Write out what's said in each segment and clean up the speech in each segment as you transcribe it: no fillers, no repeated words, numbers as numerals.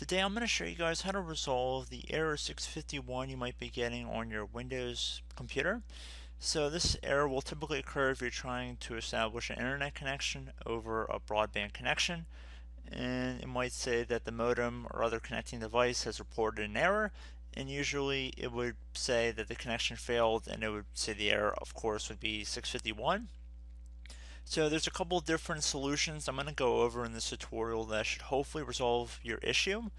Today I'm going to show you guys how to resolve the error 651 you might be getting on your Windows computer. So this error will typically occur if you're trying to establish an internet connection over a broadband connection, and it might say that the modem or other connecting device has reported an error, and usually it would say that the connection failed, and it would say the error, of course, would be 651. So there's a couple different solutions I'm going to go over in this tutorial that should hopefully resolve your issue.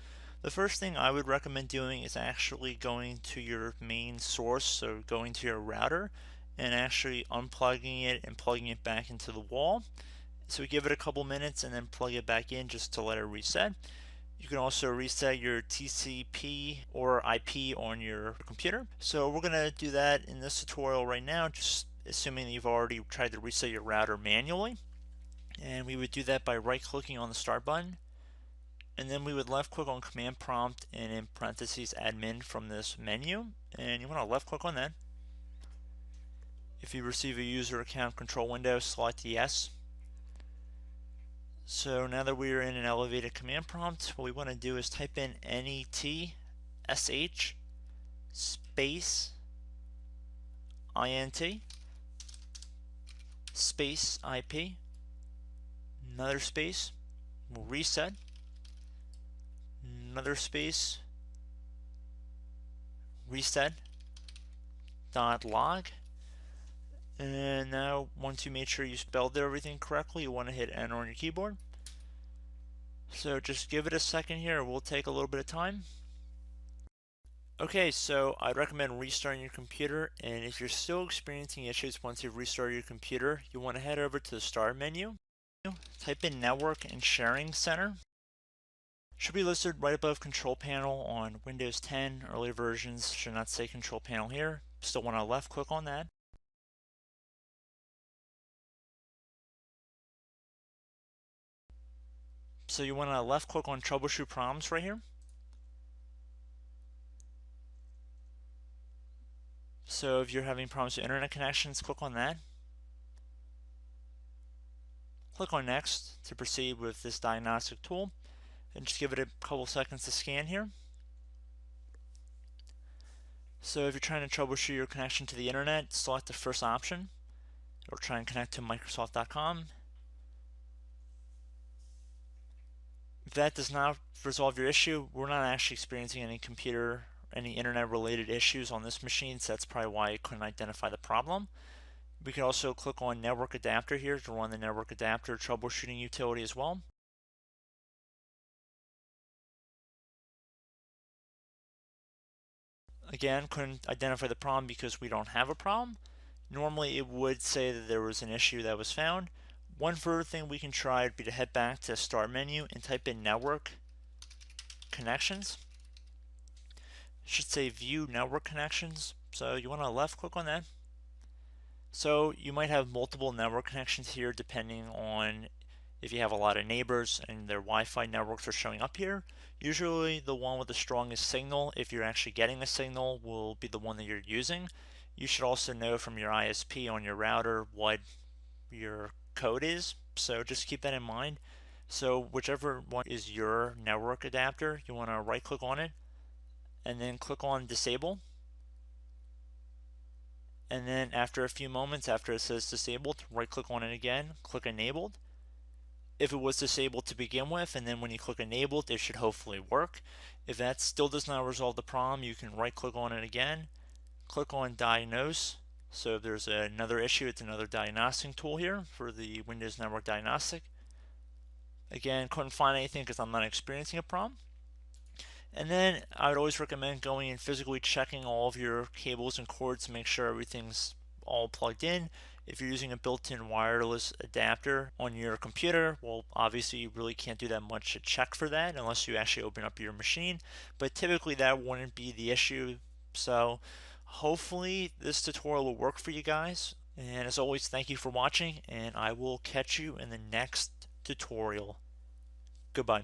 The first thing I would recommend doing is actually going to your main source, so going to your router and actually unplugging it and plugging it back into the wall. So we give it a couple minutes and then plug it back in just to let it reset. You can also reset your TCP or IP on your computer. So we're going to do that in this tutorial right now, just assuming that you've already tried to reset your router manually. And we would do that by right-clicking on the Start button, and then we would left-click on Command Prompt and in parentheses Admin from this menu, and you want to left-click on that. If you receive a user account control window, select Yes. So now that we are in an elevated command prompt, what we want to do is type in NETSH space INT space IP, another space, we'll reset, another space, reset dot log. And now once you made sure you spelled everything correctly, you want to hit enter on your keyboard. So just give it a second here, it will take a little bit of time. Okay, so I'd recommend restarting your computer, and if you're still experiencing issues once you've restarted your computer, you want to head over to the Start menu, type in Network and Sharing Center. Should be listed right above Control Panel on Windows 10. Earlier versions should not say Control Panel here. Still want to left click on that. So you want to left click on Troubleshoot Problems right here. So if you're having problems with internet connections, click on that. Click on Next to proceed with this diagnostic tool, and just give it a couple seconds to scan here. So if you're trying to troubleshoot your connection to the internet, select the first option, or try and connect to Microsoft.com. If that does not resolve your issue, we're not actually experiencing any internet related issues on this machine, so that's probably why it couldn't identify the problem. We can also click on Network Adapter here to run the Network Adapter troubleshooting utility as well. Again, couldn't identify the problem because we don't have a problem. Normally it would say that there was an issue that was found. One further thing we can try would be to head back to the Start menu and type in Network Connections. It should say View Network Connections, so you want to left click on that. So you might have multiple network connections here depending on if you have a lot of neighbors and their Wi-Fi networks are showing up here. Usually the one with the strongest signal, if you're actually getting a signal, will be the one that you're using. You should also know from your ISP on your router what your code is, so just keep that in mind. So whichever one is your network adapter, you want to right click on it and then click on Disable. And then after a few moments, after it says disabled, right click on it again, click enabled. If it was disabled to begin with, and then when you click enabled, it should hopefully work. If that still does not resolve the problem, you can right click on it again, click on diagnose. So if there's another issue, it's another diagnostic tool here for the Windows Network Diagnostic. Again, couldn't find anything because I'm not experiencing a problem. And then I would always recommend going and physically checking all of your cables and cords to make sure everything's all plugged in. If you're using a built-in wireless adapter on your computer, well, obviously you really can't do that much to check for that unless you actually open up your machine, but typically that wouldn't be the issue. So hopefully this tutorial will work for you guys, and as always, thank you for watching, and I will catch you in the next tutorial. Goodbye.